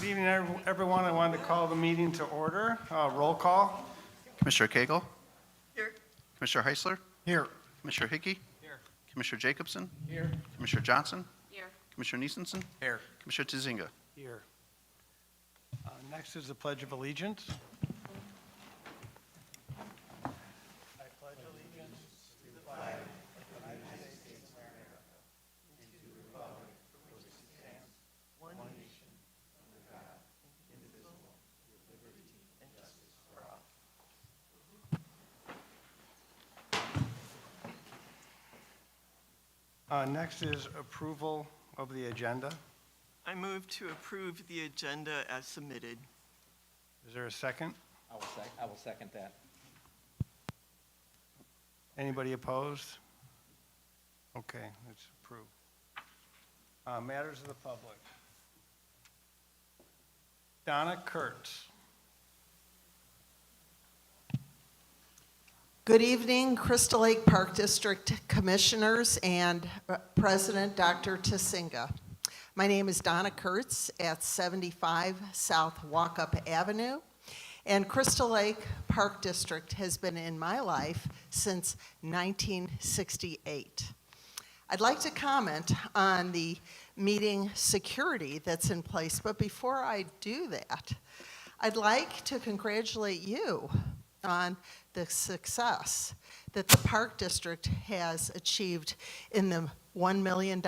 Good evening, everyone. I wanted to call the meeting to order. Roll call. Commissioner Cagle? Here. Commissioner Heisler? Here. Commissioner Hickey? Here. Commissioner Jacobson? Here. Commissioner Johnson? Here. Commissioner Neesensen? Here. Commissioner Tazinga? Here. Next is the Pledge of Allegiance. I pledge allegiance to the flag of the United States of America and to the republic for which it stands, one nation, under God, indivisible, with liberty and justice for all. Next is approval of the agenda. I move to approve the agenda as submitted. Is there a second? I will second that. Anybody opposed? Okay, it's approved. Matters of the public. Donna Kurtz. Good evening, Crystal Lake Park District Commissioners and President Dr. Tasinga. My name is Donna Kurtz at 75 South Walkup Avenue, and Crystal Lake Park District has been in my life since 1968. I'd like to comment on the meeting security that's in place, but before I do that, I'd like to congratulate you on the success that the Park District has achieved in the $1 million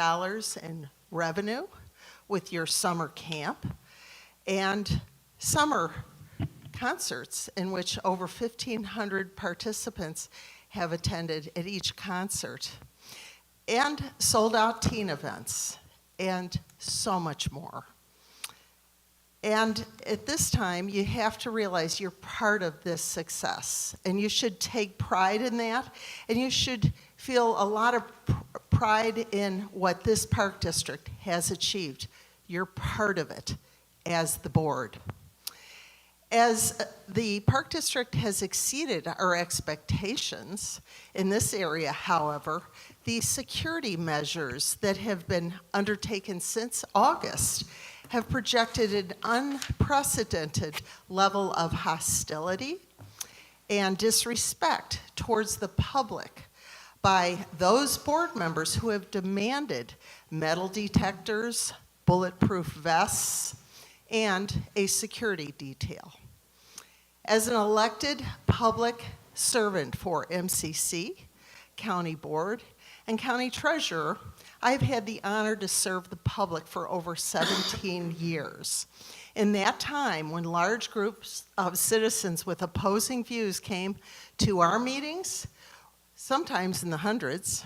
in revenue with your summer camp and summer concerts in which over 1,500 participants have attended at each concert, and sold-out teen events, and so much more. And at this time, you have to realize you're part of this success, and you should take pride in that, and you should feel a lot of pride in what this park district has achieved. You're part of it as the board. As the park district has exceeded our expectations in this area, however, the security measures that have been undertaken since August have projected an unprecedented level of hostility and disrespect towards the public by those board members who have demanded metal detectors, bulletproof vests, and a security detail. As an elected public servant for MCC, County Board, and County Treasurer, I've had the honor to serve the public for over 17 years. In that time, when large groups of citizens with opposing views came to our meetings, sometimes in the hundreds,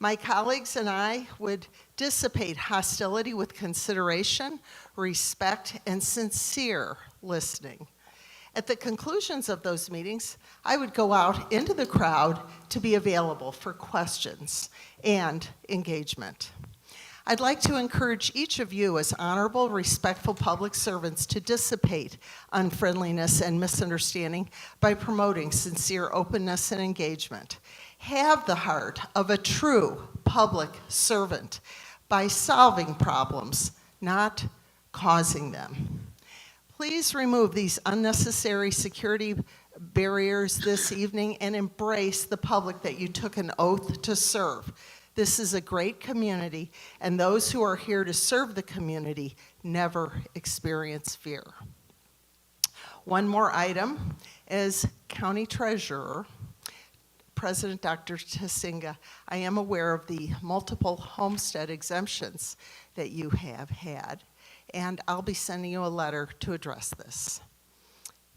my colleagues and I would dissipate hostility with consideration, respect, and sincere listening. At the conclusions of those meetings, I would go out into the crowd to be available for questions and engagement. I'd like to encourage each of you as honorable, respectful public servants to dissipate unfriendliness and misunderstanding by promoting sincere openness and engagement. Have the heart of a true public servant by solving problems, not causing them. Please remove these unnecessary security barriers this evening and embrace the public that you took an oath to serve. This is a great community, and those who are here to serve the community never experience fear. One more item. As County Treasurer, President Dr. Tasinga, I am aware of the multiple homestead exemptions that you have had, and I'll be sending you a letter to address this.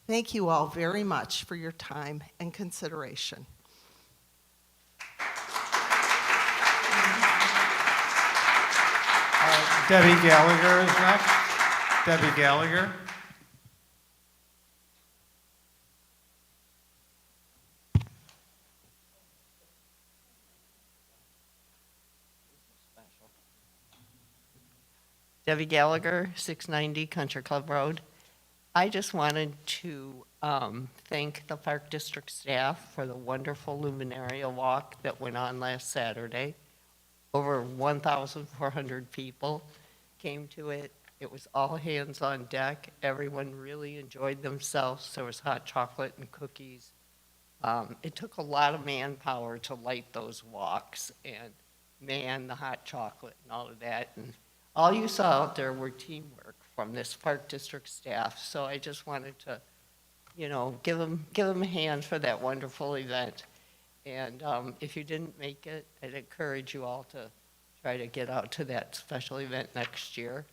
Thank you all very much for your time and consideration. Debbie Gallagher is next. Debbie Gallagher. Debbie Gallagher, 690 Country Club Road. I just wanted to thank the Park District staff for the wonderful Luminaria walk that went on last Saturday. Over 1,400 people came to it. It was all hands on deck. Everyone really enjoyed themselves. There was hot chocolate and cookies. It took a lot of manpower to light those walks and man the hot chocolate and all of that. And all you saw out there were teamwork from this Park District staff. So I just wanted to, give them a hand for that wonderful event. And if you didn't make it, I'd encourage you all to try to get out to that special event next year.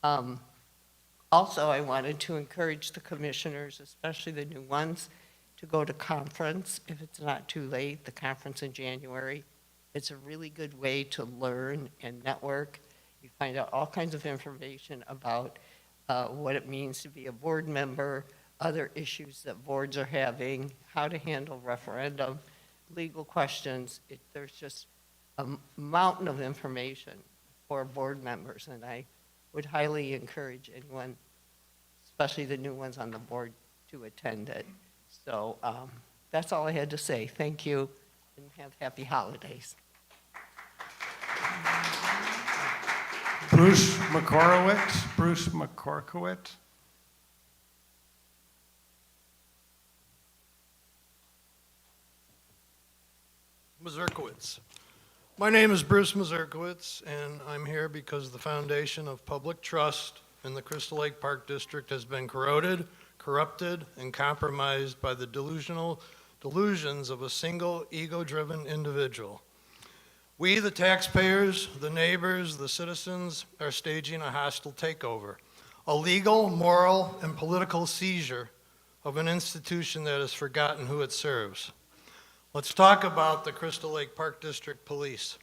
Also, I wanted to encourage the commissioners, especially the new ones, to go to conference if it's not too late, the conference in January. It's a really good way to learn and network. You find out all kinds of information about what it means to be a board member, other issues that boards are having, how to handle referendum, legal questions. There's just a mountain of information for board members, and I would highly encourage anyone, especially the new ones on the board, to attend it. So that's all I had to say. Thank you, and have happy holidays. Bruce McCorkowitz. Mazurkowitz. My name is Bruce Mazurkowitz, and I'm here because the foundation of public trust in the Crystal Lake Park District has been corroded, corrupted, and compromised by the delusions of a single ego-driven individual. We, the taxpayers, the neighbors, the citizens, are staging a hostile takeover, a legal, moral, and political seizure of an institution that has forgotten who it serves. Let's talk about the Crystal Lake Park District Police.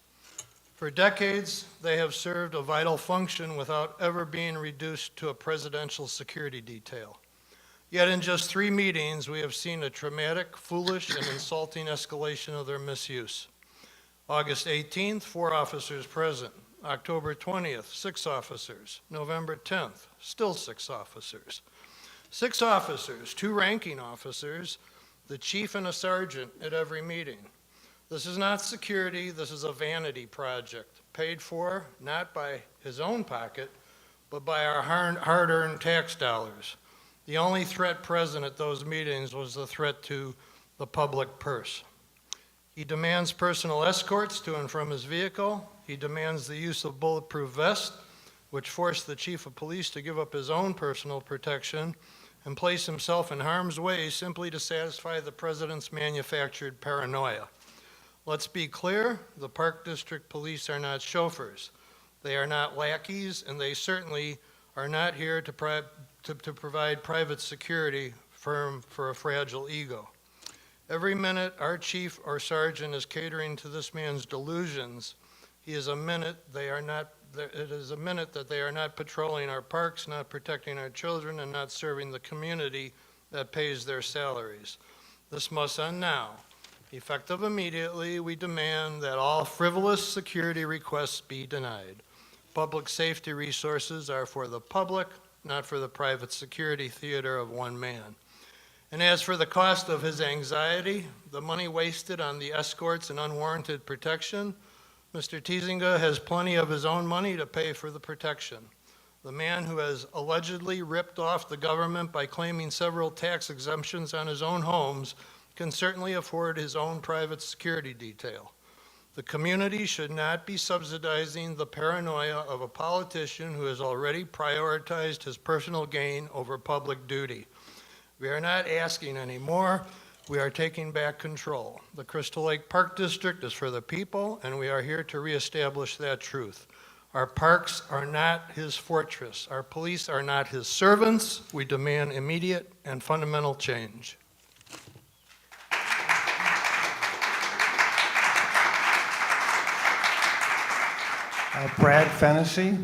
For decades, they have served a vital function without ever being reduced to a presidential security detail. Yet in just 3 meetings, we have seen a traumatic, foolish, and insulting escalation of their misuse. August 18th, 4 officers present. October 20th, 6 officers. November 10th, still 6 officers. 6 officers, 2 ranking officers, the chief and a sergeant at every meeting. This is not security, this is a vanity project, paid for not by his own pocket, but by our hard-earned tax dollars. The only threat present at those meetings was the threat to the public purse. He demands personal escorts to and from his vehicle. He demands the use of bulletproof vests, which forced the chief of police to give up his own personal protection and place himself in harm's way simply to satisfy the president's manufactured paranoia. Let's be clear, the Park District Police are not chauffeurs. They are not lackeys, and they certainly are not here to provide private security for a fragile ego. Every minute our chief or sergeant is catering to this man's delusions, it is a minute that they are not patrolling our parks, not protecting our children, and not serving the community that pays their salaries. This must end now. Effective immediately, we demand that all frivolous security requests be denied. Public safety resources are for the public, not for the private security theater of one man. And as for the cost of his anxiety, the money wasted on the escorts and unwarranted protection, Mr. Tizinga has plenty of his own money to pay for the protection. The man who has allegedly ripped off the government by claiming several tax exemptions on his own homes can certainly afford his own private security detail. The community should not be subsidizing the paranoia of a politician who has already prioritized his personal gain over public duty. We are not asking anymore. We are taking back control. The Crystal Lake Park District is for the people, and we are here to reestablish that truth. Our parks are not his fortress. Our police are not his servants. We demand immediate and fundamental change. Brad Fennessy.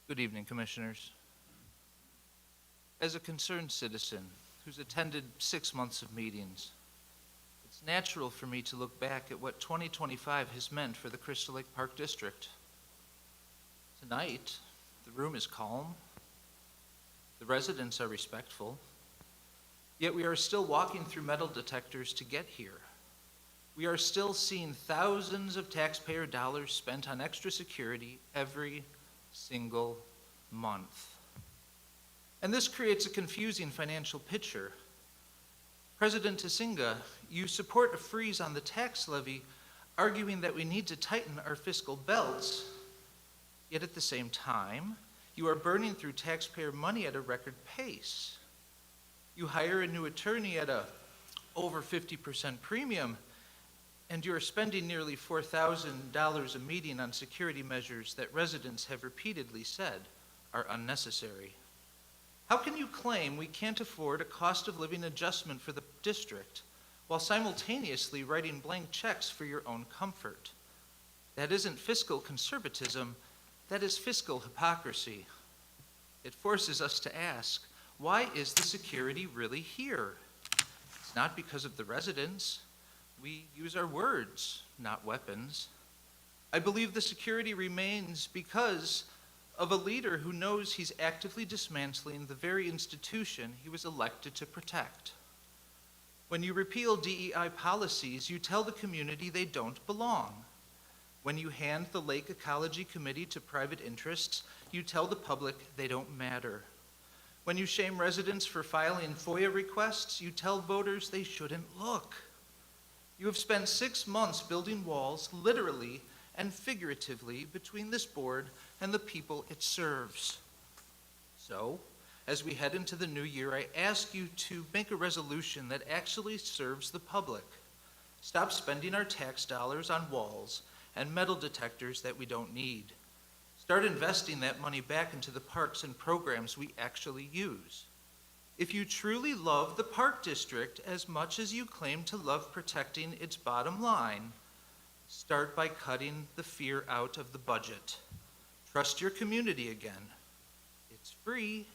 Good evening, Commissioners. As a concerned citizen who's attended 6 months of meetings, it's natural for me to look back at what 2025 has meant for the Crystal Lake Park District. Tonight, the room is calm. The residents are respectful. Yet we are still walking through metal detectors to get here. We are still seeing thousands of taxpayer dollars spent on extra security every single month. And this creates a confusing financial picture. President Tisinga, you support a freeze on the tax levy, arguing that we need to tighten our fiscal belts, yet at the same time, you are burning through taxpayer money at a record pace. You hire a new attorney at a over 50% premium, and you are spending nearly $4,000 a meeting on security measures that residents have repeatedly said are unnecessary. How can you claim we can't afford a cost of living adjustment for the district while simultaneously writing blank checks for your own comfort? That isn't fiscal conservatism, that is fiscal hypocrisy. It forces us to ask, why is the security really here? It's not because of the residents. We use our words, not weapons. I believe the security remains because of a leader who knows he's actively dismantling the very institution he was elected to protect. When you repeal DEI policies, you tell the community they don't belong. When you hand the Lake Ecology Committee to private interests, you tell the public they don't matter. When you shame residents for filing FOIA requests, you tell voters they shouldn't look. You have spent 6 months building walls, literally and figuratively, between this board and the people it serves. So, as we head into the new year, I ask you to make a resolution that actually serves the public. Stop spending our tax dollars on walls and metal detectors that we don't need. Start investing that money back into the parks and programs we actually use. If you truly love the Park District as much as you claim to love protecting its bottom line, start by cutting the fear out of the budget. Trust your community again. It's free,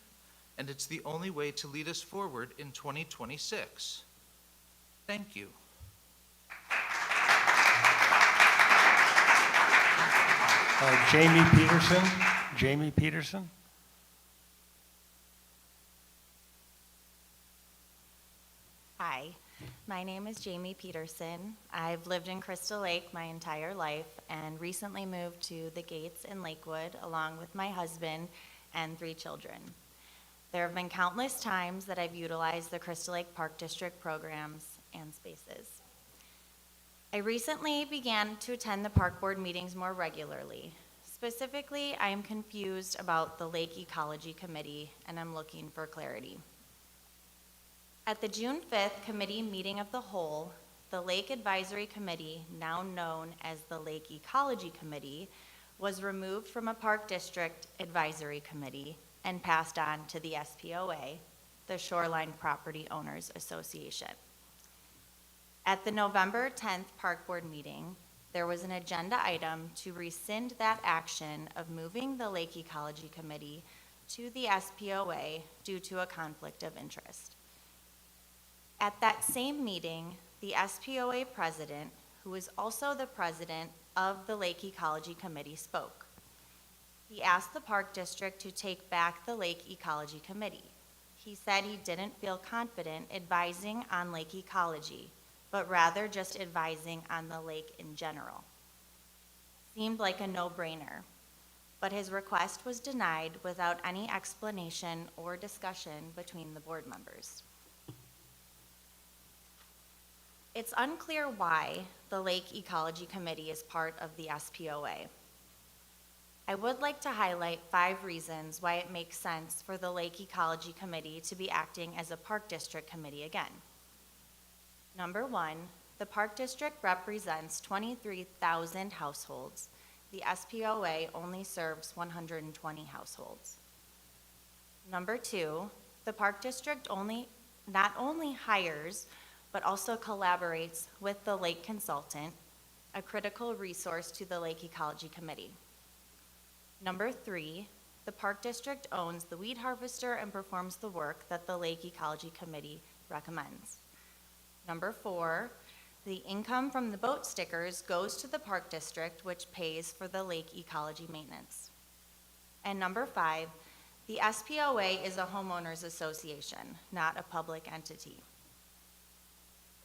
and it's the only way to lead us forward in 2026. Thank you. Jamie Peterson. Jamie Peterson. Hi, my name is Jamie Peterson. I've lived in Crystal Lake my entire life and recently moved to the Gates in Lakewood along with my husband and 3 children. There have been countless times that I've utilized the Crystal Lake Park District programs and spaces. I recently began to attend the park board meetings more regularly. Specifically, I am confused about the Lake Ecology Committee and I'm looking for clarity. At the June 5th committee meeting of the whole, the Lake Advisory Committee, now known as the Lake Ecology Committee, was removed from a Park District Advisory Committee and passed on to the SPOA, the Shoreline Property Owners Association. At the November 10th Park Board meeting, there was an agenda item to rescind that action of moving the Lake Ecology Committee to the SPOA due to a conflict of interest. At that same meeting, the SPOA president, who is also the president of the Lake Ecology Committee, spoke. He asked the Park District to take back the Lake Ecology Committee. He said he didn't feel confident advising on lake ecology, but rather just advising on the lake in general. Seemed like a no-brainer, but his request was denied without any explanation or discussion between the board members. It's unclear why the Lake Ecology Committee is part of the SPOA. I would like to highlight 5 reasons why it makes sense for the Lake Ecology Committee to be acting as a Park District Committee again. Number 1, the Park District represents 23,000 households. The SPOA only serves 120 households. Number 2, the Park District not only hires, but also collaborates with the lake consultant, a critical resource to the Lake Ecology Committee. Number 3, the Park District owns the weed harvester and performs the work that the Lake Ecology Committee recommends. Number 4, the income from the boat stickers goes to the Park District, which pays for the lake ecology maintenance. And number 5, The SPOA is a homeowners association, not a public entity.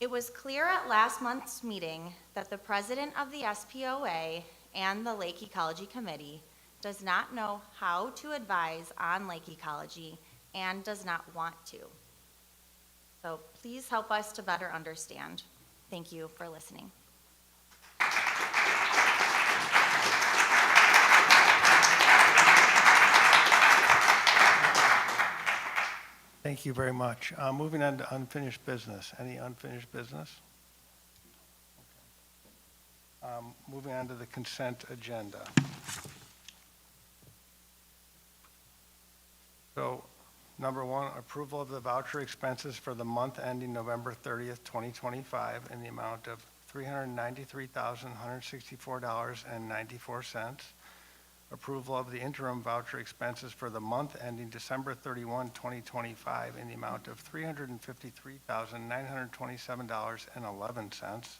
It was clear at last month's meeting that the president of the SPOA and the Lake Ecology Committee does not know how to advise on lake ecology and does not want to. So please help us to better understand. Thank you for listening. Thank you very much. Moving on to unfinished business. Any unfinished business? Moving on to the consent agenda. So, number one, approval of the voucher expenses for the month ending November 30th, 2025 in the amount of $393,164.94. Approval of the interim voucher expenses for the month ending December 31, 2025 in the amount of $353,927.11.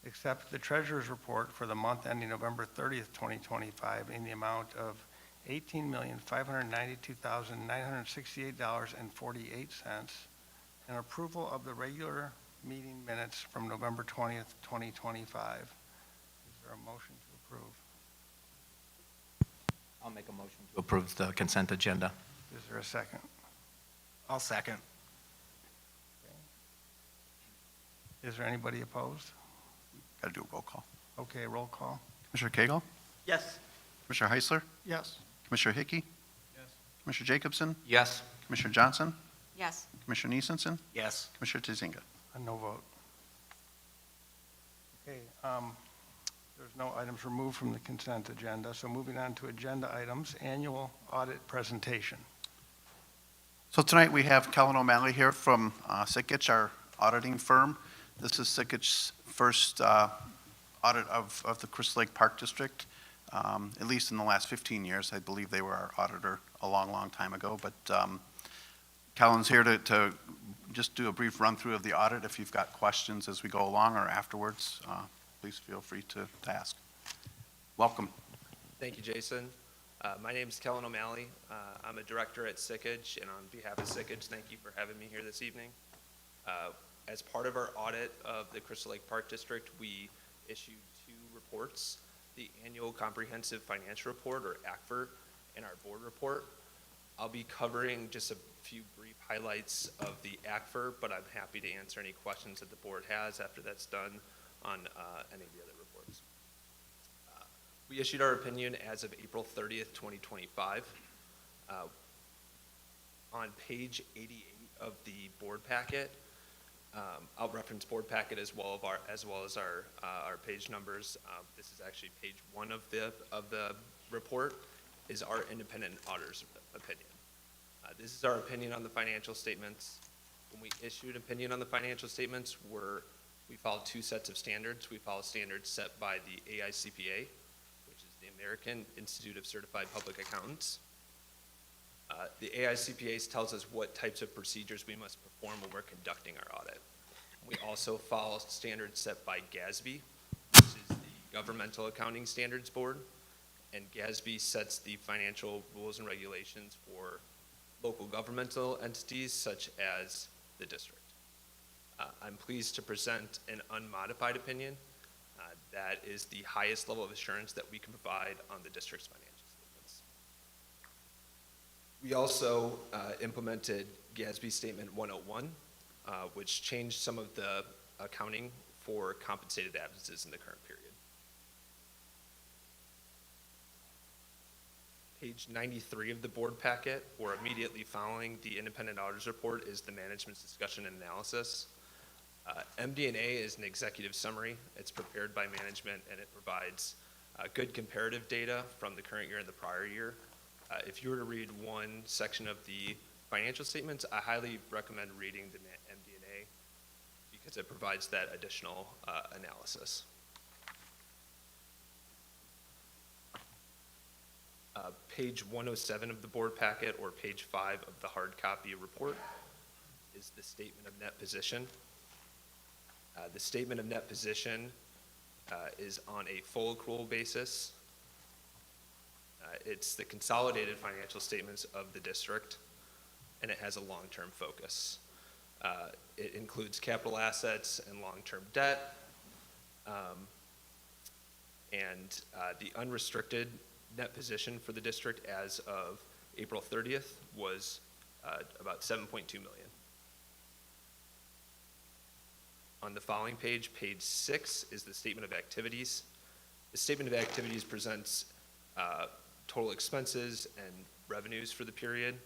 Accept the treasurer's report for the month ending November 30th, 2025 in the amount of $18,592,968.48. And approval of the regular meeting minutes from November 20th, 2025. Is there a motion to approve? I'll make a motion to approve the consent agenda. Is there a second? I'll second. Is there anybody opposed? Got to do a roll call. Okay, roll call. Commissioner Cagle? Yes. Commissioner Heisler? Yes. Commissioner Hickey? Yes. Commissioner Jacobson? Yes. Commissioner Johnson? Yes. Commissioner Neesensen? Yes. Commissioner Tazinga? A no vote. Okay, there's no items removed from the consent agenda, so moving on to agenda items, annual audit presentation. So tonight we have Kellen O'Malley here from Sikich, our auditing firm. This is Sikich's first audit of the Crystal Lake Park District, at least in the last 15 years. I believe they were our auditor a long, long time ago. But Kellen's here to just do a brief run-through of the audit. If you've got questions as we go along or afterwards, please feel free to ask. Welcome. Thank you, Jason. My name is Kellen O'Malley. I'm a director at Sikich, and on behalf of Sikich, thank you for having me here this evening. As part of our audit of the Crystal Lake Park District, we issued 2 reports, the Annual Comprehensive Financial Report, or ACFR, and our board report. I'll be covering just a few brief highlights of the ACFR, but I'm happy to answer any questions that the board has after that's done on any of the other reports. We issued our opinion as of April 30th, 2025. On page 88 of the board packet, I'll reference board packet as well as our page numbers. This is actually page 1 of the report, is our independent auditor's opinion. This is our opinion on the financial statements. When we issued opinion on the financial statements, we follow 2 sets of standards. We follow standards set by the AICPA, which is the American Institute of Certified Public Accountants. The AICPA tells us what types of procedures we must perform when we're conducting our audit. We also follow standards set by GASB, which is the Governmental Accounting Standards Board, and GASB sets the financial rules and regulations for local governmental entities such as the district. I'm pleased to present an unmodified opinion. That is the highest level of assurance that we can provide on the district's financial statements. We also implemented GASB Statement 101, which changed some of the accounting for compensated absences in the current period. Page 93 of the board packet, or immediately following the independent auditor's report, is the management's discussion and analysis. MD&A is an executive summary. It's prepared by management, and it provides good comparative data from the current year and the prior year. If you were to read one section of the financial statements, I highly recommend reading the MD&A because it provides that additional analysis. Page 107 of the board packet, or page 5 of the hard copy report, is the statement of net position. The statement of net position is on a full accrual basis. It's the consolidated financial statements of the district, and it has a long-term focus. It includes capital assets and long-term debt. The unrestricted net position for the district as of April 30th was about $7.2 million. On the following page, page 6, is the statement of activities. The statement of activities presents total expenses and revenues for the period.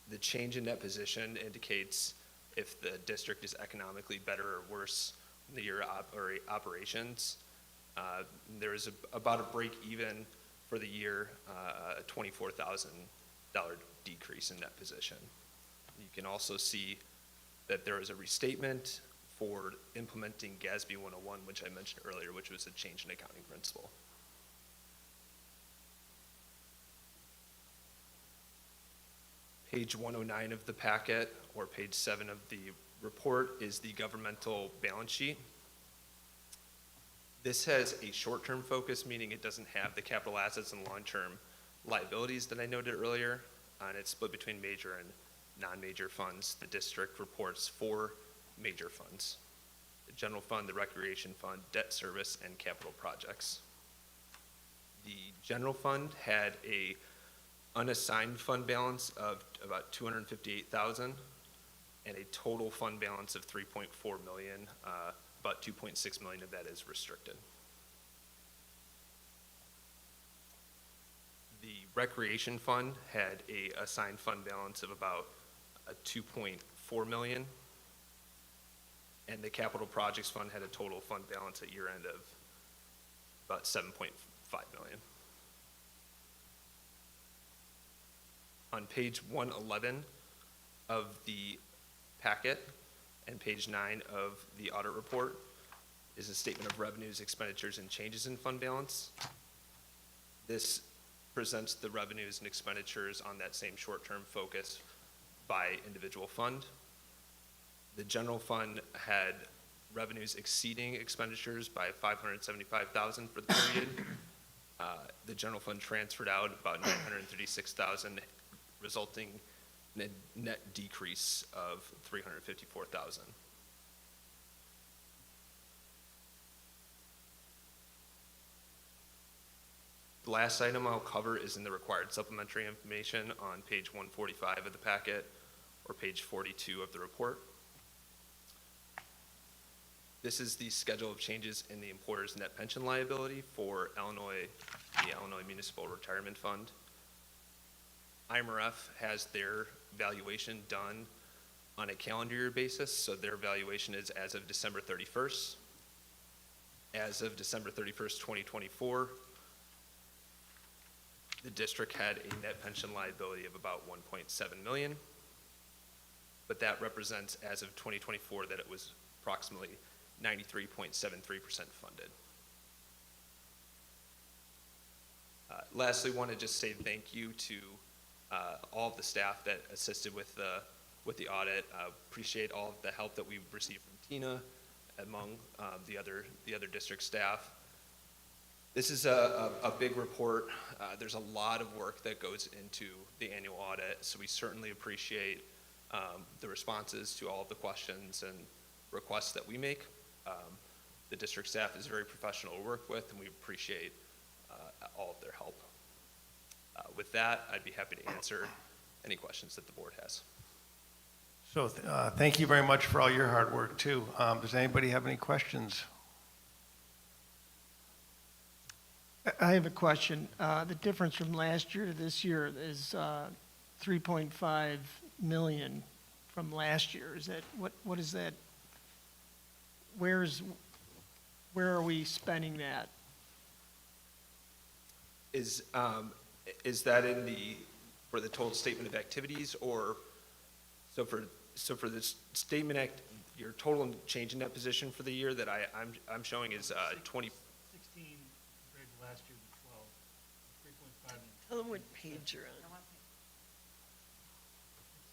The change in net position indicates if the district is economically better or worse in the year operations. There is about a break even for the year, a $24,000 decrease in net position. You can also see that there is a restatement for implementing GASB 101, which I mentioned earlier, which was a change in accounting principle. Page 109 of the packet, or page 7 of the report, is the governmental balance sheet. This has a short-term focus, meaning it doesn't have the capital assets and long-term liabilities that I noted earlier, and it's split between major and non-major funds. The district reports 4 major funds: the general fund, the recreation fund, debt service, and capital projects. The general fund had a unassigned fund balance of about $258,000 and a total fund balance of $3.4 million. About $2.6 million of that is restricted. The recreation fund had a assigned fund balance of about $2.4 million, and the capital projects fund had a total fund balance at year end of about $7.5 million. On page 111 of the packet and page 9 of the audit report is a statement of revenues, expenditures, and changes in fund balance. This presents the revenues and expenditures on that same short-term focus by individual fund. The general fund had revenues exceeding expenditures by $575,000 for the period. The general fund transferred out about $936,000, resulting in a net decrease of $354,000. The last item I'll cover is in the required supplementary information on page 145 of the packet or page 42 of the report. This is the schedule of changes in the employer's net pension liability for the Illinois Municipal Retirement Fund. IMRF has their valuation done on a calendar year basis, so their valuation is as of December 31st. As of December 31st, 2024, the district had a net pension liability of about $1.7 million, but that represents, as of 2024, that it was approximately 93.73% funded. Lastly, I want to just say thank you to all of the staff that assisted with the audit. Appreciate all of the help that we've received from Tina, among the other district staff. This is a big report. There's a lot of work that goes into the annual audit, so we certainly appreciate the responses to all of the questions and requests that we make. The district staff is very professional to work with, and we appreciate all of their help. With that, I'd be happy to answer any questions that the board has. So thank you very much for all your hard work, too. Does anybody have any questions? I have a question. The difference from last year to this year is $3.5 million from last year. Is that, what is that? Where are we spending that? Is that for the total statement of activities, or so for the statement your total change in that position for the year that I'm showing is 20. 16 compared to last year, 12, 3.5 million. Tell them what page you're on.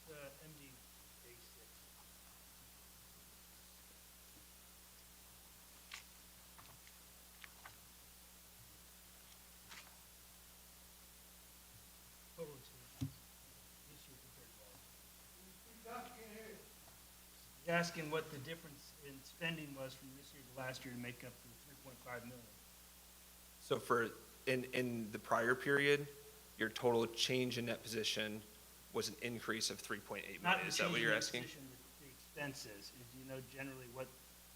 It's MD basic. asking what the difference in spending was from this year to last year to make up the 3.5 million. So in the prior period, your total change in net position was an increase of 3.8 Not million. the Is that change what in you're the asking? position, the expenses. Do you know generally what,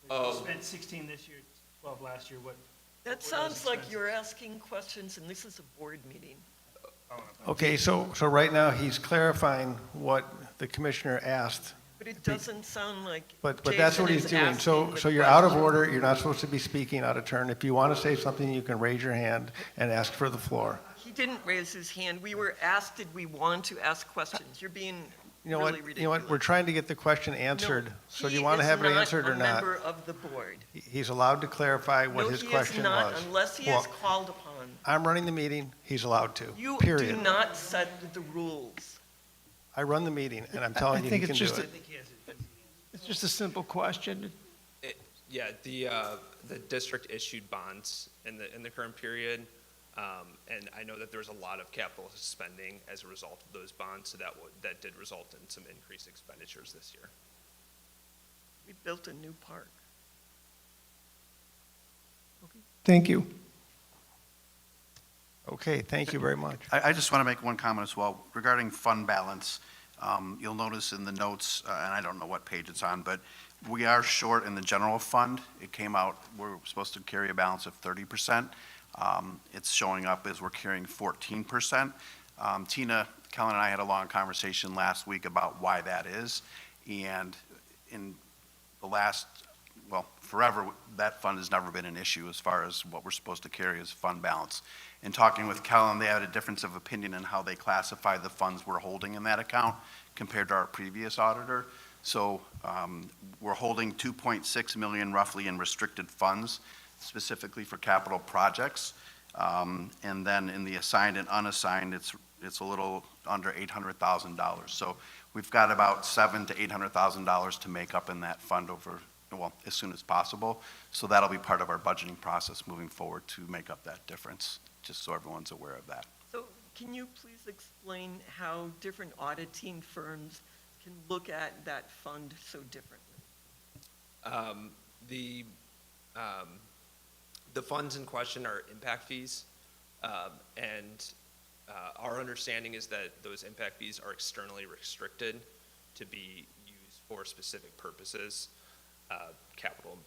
Oh. you spent 16 this year, 12 last year, what? That what are those sounds like expenses? you're asking questions, and this is a board meeting. Okay, so right now, he's clarifying what the commissioner asked, But it doesn't sound like but that's what Jason he's is doing. So asking the you're out of question. order, you're not supposed to be speaking out of turn. If you want to say something, you can raise your hand and ask for the floor. He didn't raise his hand. We were asked, did we want to ask questions? You're being You know really what, ridiculous. you know what, we're trying to get the question answered. So do you want to have it answered or He is not a not? member of the board. He's allowed to clarify what his question No, he was. is not, unless he Well, is called upon. I'm running the meeting, he's allowed to, You period. do not set the rules. I run the meeting, and I'm telling you, he can do I it. think he has it. It's just a simple question. Yeah, the district issued bonds in the current period. And I know that there's a lot of capital spending as a result of those bonds, so that did result in some increased expenditures this year. We built a new park. Thank you. Okay, thank you very much. I just want to make one comment as well regarding fund balance. You'll notice in the notes, and I don't know what page it's on, but we are short in the general fund. It came out, we're supposed to carry a balance of 30%. It's showing up as we're carrying 14%. Tina, Kellen, and I had a long conversation last week about why that is. And in the last, well, forever, that fund has never been an issue as far as what we're supposed to carry as fund balance. In talking with Kellen, they had a difference of opinion in how they classify the funds we're holding in that account compared to our previous auditor. So we're holding 2.6 million roughly in restricted funds, specifically for capital projects. And then in the assigned and unassigned, it's a little under $800,000. So we've got about $700,000 to $800,000 to make up in that fund over, well, as soon as possible. So that'll be part of our budgeting process moving forward to make up that difference, just so everyone's aware of that. So can you please explain how different auditing firms can look at that fund so differently? The funds in question are impact fees, and our understanding is that those impact fees are externally restricted to be used for specific purposes, capital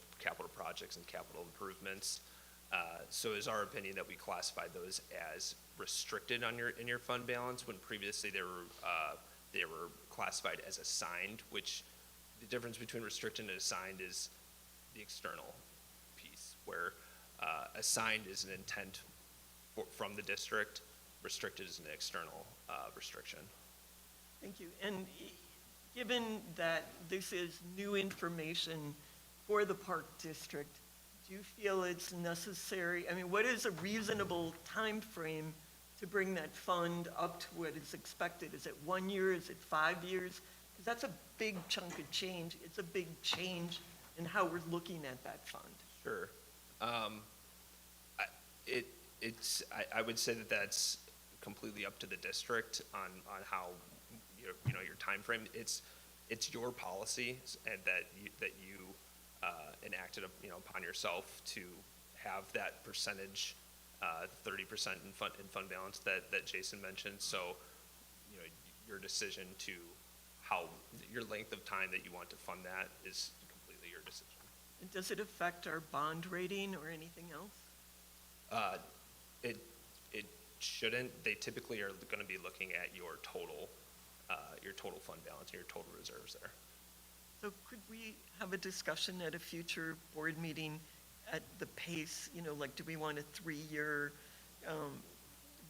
projects and capital improvements. So it's our opinion that we classified those as restricted in your fund balance, when previously they were classified as assigned, which the difference between restricted and assigned is the external piece, where assigned is an intent from the district, restricted is an external restriction. Thank you. And given that this is new information for the Park District, do you feel it's necessary? I mean, what is a reasonable time frame to bring that fund up to what is expected? Is it 1 year? Is it 5 years? Because that's a big chunk of change. It's a big change in how we're looking at that fund. Sure. I would say that that's completely up to the district on how, your timeframe. It's your policy and that you enacted, upon yourself to have that percentage, 30% in fund balance that Jason mentioned. So, your decision to your length of time that you want to fund that is completely your decision. And does it affect our bond rating or anything else? It shouldn't. They typically are going to be looking at your total fund balance and your total reserves there. So could we have a discussion at a future board meeting at the pace, like, do we want a 3-year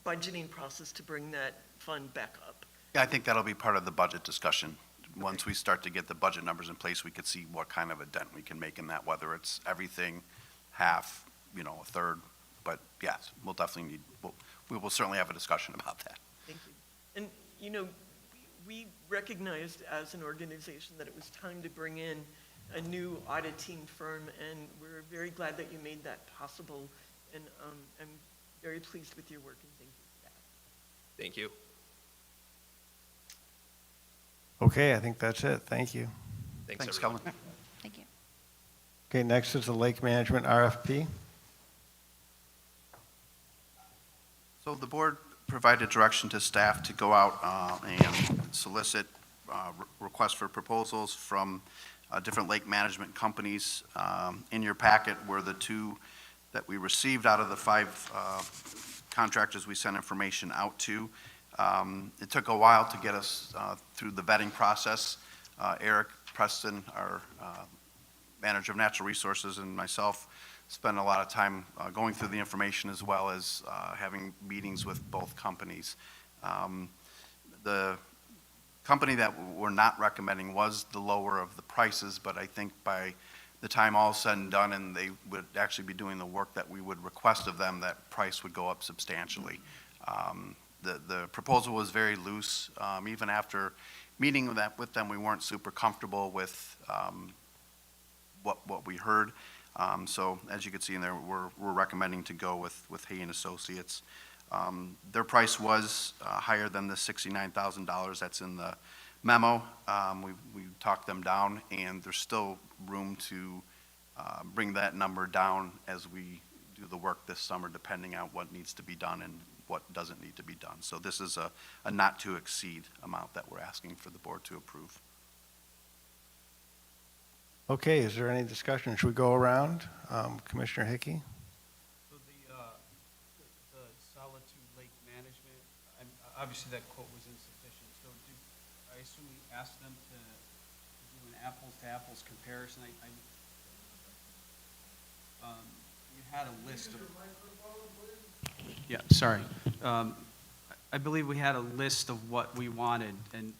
budgeting process to bring that fund back up? Yeah, I think that'll be part of the budget discussion. Once we start to get the budget numbers in place, we could see what kind of a dent we can make in that, whether it's everything, half, a third. But yes, we'll definitely we will certainly have a discussion about that. Thank you. And, we recognized as an organization that it was time to bring in a new auditing firm, and we're very glad that you made that possible. And I'm very pleased with your work, and thank you for that. Thank you. Okay, I think that's it. Thank you. Thanks, everyone. Kellen. Thank you. Okay, next is the lake management RFP. So the board provided direction to staff to go out and solicit requests for proposals from different lake management companies. In your packet were the two that we received out of the 5 contractors we sent information out to. It took a while to get us through the vetting process. Eric Preston, our manager of natural resources, and myself spent a lot of time going through the information as well as having meetings with both companies. The company that we're not recommending was the lower of the prices, but I think by the time all is said and done and they would actually be doing the work that we would request of them, that price would go up substantially. The proposal was very loose. Even after meeting with them, we weren't super comfortable with what we heard. So as you can see in there, we're recommending to go with Hay and Associates. Their price was higher than the $69,000 that's in the memo. We talked them down, and there's still room to bring that number down as we do the work this summer, depending on what needs to be done and what doesn't need to be done. So this is a not to exceed amount that we're asking for the board to approve. Okay, is there any discussion? Should we go around? Commissioner Hickey? So the Solitude Lake Management, obviously that quote was insufficient, so I assume we asked them to do an apples-to-apples comparison. You had a list of. Yeah, sorry. I believe we had a list of what we wanted, and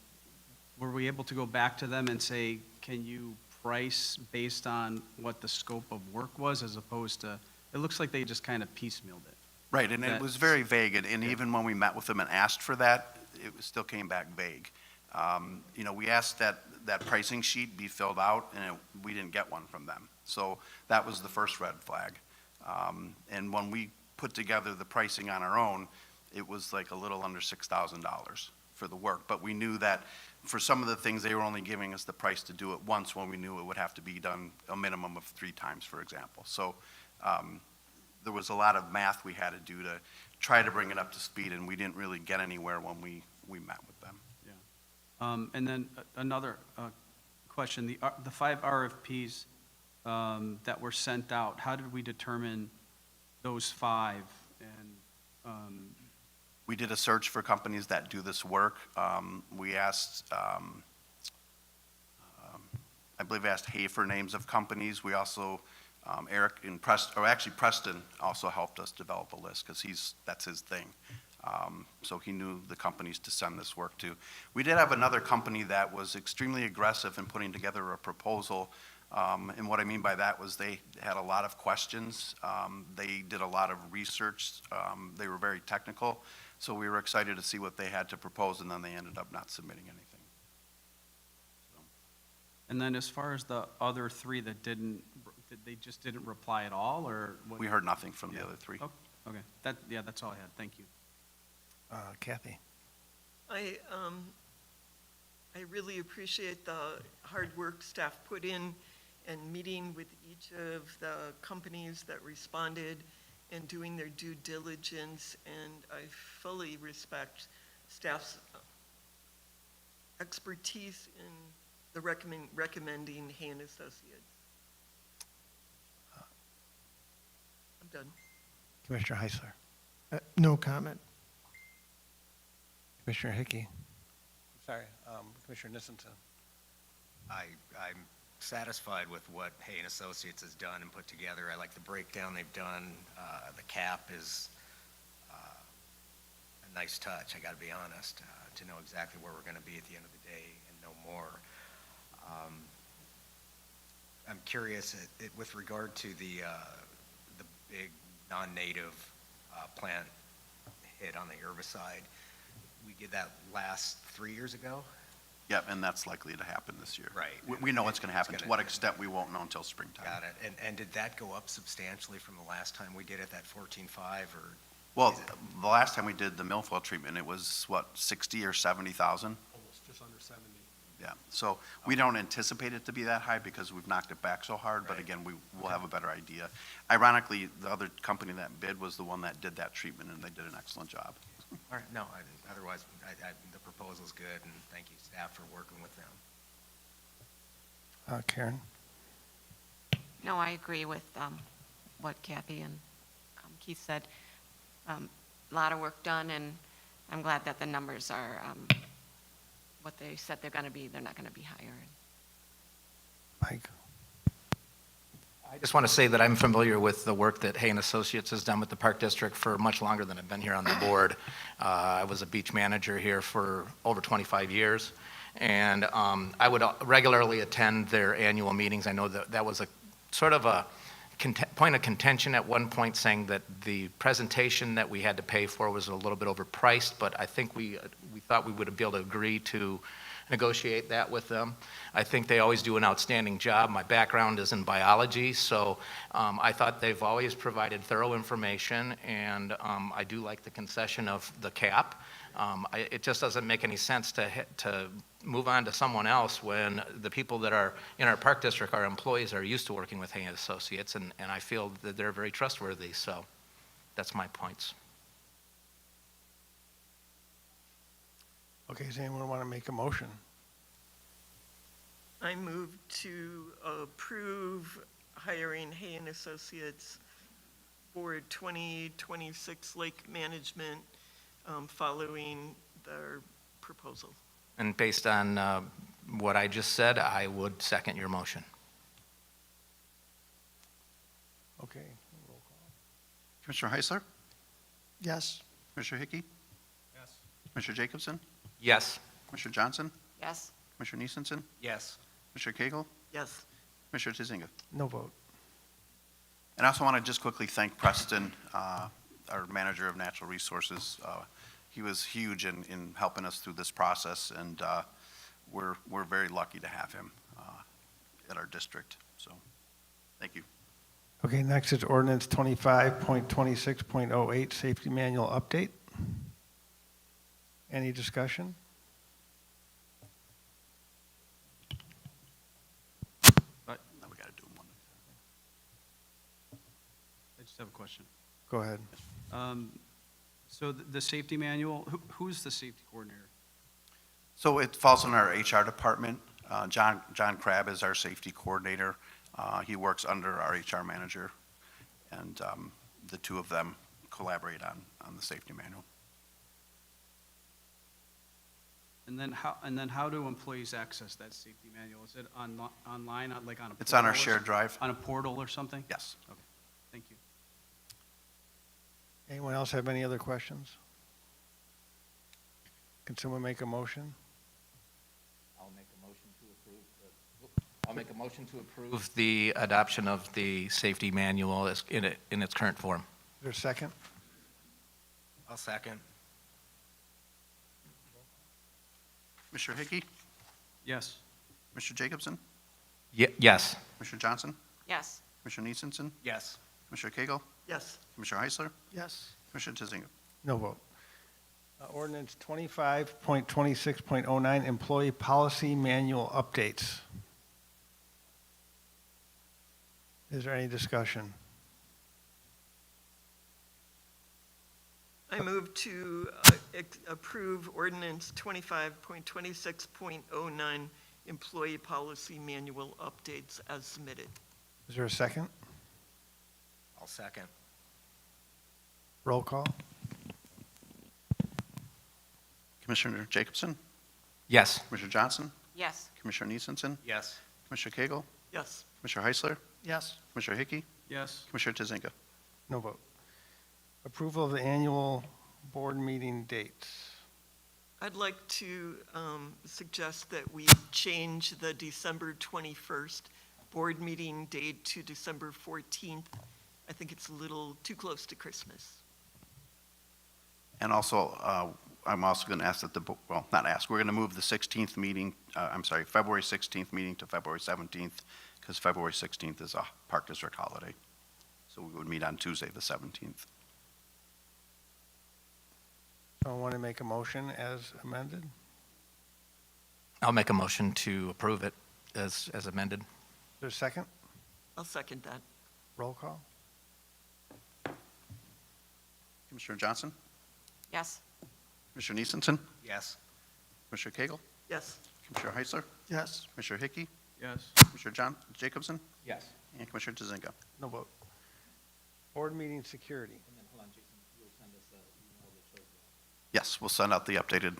were we able to go back to them and say, can you price based on what the scope of work was, as opposed to, it looks like they just kind of piecemealed it. Right, and it was very vague, and Yeah. even when we met with them and asked for that, it still came back vague. We asked that pricing sheet be filled out, and we didn't get one from them. So that was the first red flag. And when we put together the pricing on our own, it was like a little under $6,000 for the work. But we knew that for some of the things, they were only giving us the price to do it once, when we knew it would have to be done a minimum of 3 times, for example. So there was a lot of math we had to do to try to bring it up to speed, and we didn't really get anywhere when we met with them. And then another question, the 5 RFPs that were sent out, how did we determine those 5? And We did a search for companies that do this work. We asked, I believe I asked Hay for names of companies. We also, Eric and Preston also helped us develop a list, because that's his thing. So he knew the companies to send this work to. We did have another company that was extremely aggressive in putting together a proposal. And what I mean by that was they had a lot of questions. They did a lot of research. They were very technical. So we were excited to see what they had to propose, and then they ended up not submitting anything. and then as far as the other 3 that they just didn't reply at all, or? what? We heard nothing from the other 3. Oh, okay, that's all I had, thank you. Kathy? I really appreciate the hard work staff put in and meeting with each of the companies that responded and doing their due diligence, and I fully respect staff's expertise in the recommending Hay and Associates. I'm done. Commissioner Heisler? No comment. Commissioner Hickey? Sorry, Commissioner Nissenson? I'm satisfied with what Hay and Associates has done and put together. I like the breakdown they've done. The cap is a nice touch, I gotta be honest, to know exactly where we're gonna be at the end of the day and no more. I'm curious, with regard to the big non-native plant hit on the herbicide, we did that last 3 years ago? Yep, and that's likely to happen this year. Right. We know it's going to happen. It's To gonna- what extent, we won't know until springtime. Got it. And did that go up substantially from the last time we did it, that 14.5, or? Well, is it- the last time we did the milfoil treatment, it was, 60 or 70,000? Almost just under 70. Yeah, so we don't anticipate it to be that high because we've knocked it back so hard, but again, we will have a better idea. Ironically, the other company that bid was the one that did that treatment, and they did an excellent job. All right, no, otherwise, the proposal's good, and thank you, staff, for working with them. Karen? No, I agree with what Kathy and Keith said. A lot of work done, and I'm glad that the numbers are what they said they're going to be. They're not going to be higher. Mike? I just want to say that I'm familiar with the work that Hay and Associates has done with the Park District for much longer than I've been here on the board. I was a beach manager here for over 25 years, and I would regularly attend their annual meetings. I know that was a sort of a point of contention at one point, saying that the presentation that we had to pay for was a little bit overpriced, but I think we thought we would be able to agree to negotiate that with them. I think they always do an outstanding job. My background is in biology, so I thought they've always provided thorough information, and I do like the concession of the cap. It just doesn't make any sense to move on to someone else when the people that are in our park district, our employees, are used to working with Hay and Associates, and I feel that they're very trustworthy, so that's my points. Okay, does anyone want to make a motion? I move to approve hiring Hay and Associates for 2026 lake management following their proposal. And based on what I just said, I would second your motion. Okay. Commissioner Heisler? Yes. Commissioner Hickey? Yes. Commissioner Jacobson? Yes. Commissioner Johnson? Yes. Commissioner Neesensen? Yes. Commissioner Cagle? Yes. Commissioner Tizinga? No vote. And I also want to just quickly thank Preston, our manager of natural resources. He was huge in helping us through this process, and we're very lucky to have him at our district. So, thank you. Okay, next is ordinance 25.26.08, safety manual update. Any discussion? Now we got to do them one. I just have a question. Go ahead. So the safety manual, who's the safety coordinator? So it falls in our HR department. John Crabb is our safety coordinator. He works under our HR manager, and the two of them collaborate on the safety manual. And then how do employees access that safety manual? Is it online, like on a? It's on our portal or shared drive. On a portal or something? Yes. Okay, thank you. Anyone else have any other questions? Can someone make a motion? I'll make a motion to approve the adoption of the safety manual in its current form. Is there a second? I'll second. Commissioner Hickey? Yes. Commissioner Jacobson? Yes. Commissioner Johnson? Yes. Commissioner Neesensen? Yes. Commissioner Cagle? Yes. Commissioner Heisler? Yes. Commissioner Tizinga? No vote. Ordinance 25.26.09, employee policy manual updates. Is there any discussion? I move to approve ordinance 25.26.09 employee policy manual updates as submitted. Is there a second? I'll second. Roll call? Commissioner Jacobson? Yes. Commissioner Johnson? Yes. Commissioner Neesensen? Yes. Commissioner Cagle? Yes. Commissioner Heisler? Yes. Commissioner Hickey? Yes. Commissioner Tizinga? No vote. Approval of the annual board meeting dates. I'd like to suggest that we change the December 21st board meeting date to December 14th. I think it's a little too close to Christmas. And also, I'm also going to ask that well, not ask, we're going to move the 16th meeting, February 16th meeting to February 17th, because February 16th is a Park District holiday. So we would meet on Tuesday, the 17th. Someone want to make a motion as amended? I'll make a motion to approve it as amended. Is there a second? I'll second that. Roll call? Commissioner Johnson? Yes. Commissioner Neesenson? Yes. Commissioner Cagle? Yes. Commissioner Heisler? Yes. Commissioner Hickey? Yes. Commissioner Jacobson? Yes. And Commissioner Jazinga. No vote. Board meeting security. Yes, we'll send out the updated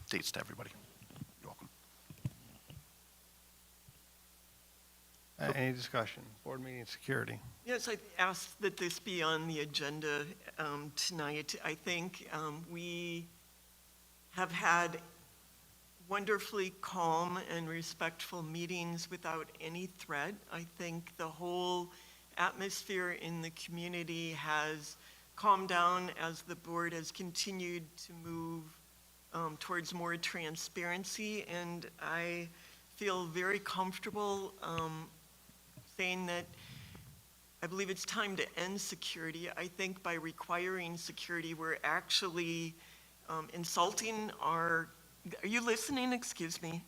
dates to everybody. You're welcome. Any discussion? Board meeting security. Yes, I asked that this be on the agenda tonight. I think we have had wonderfully calm and respectful meetings without any threat. I think the whole atmosphere in the community has calmed down as the board has continued to move towards more transparency, and I feel very comfortable saying that I believe it's time to end security. I think by requiring security, we're actually insulting our, are you listening? Excuse me.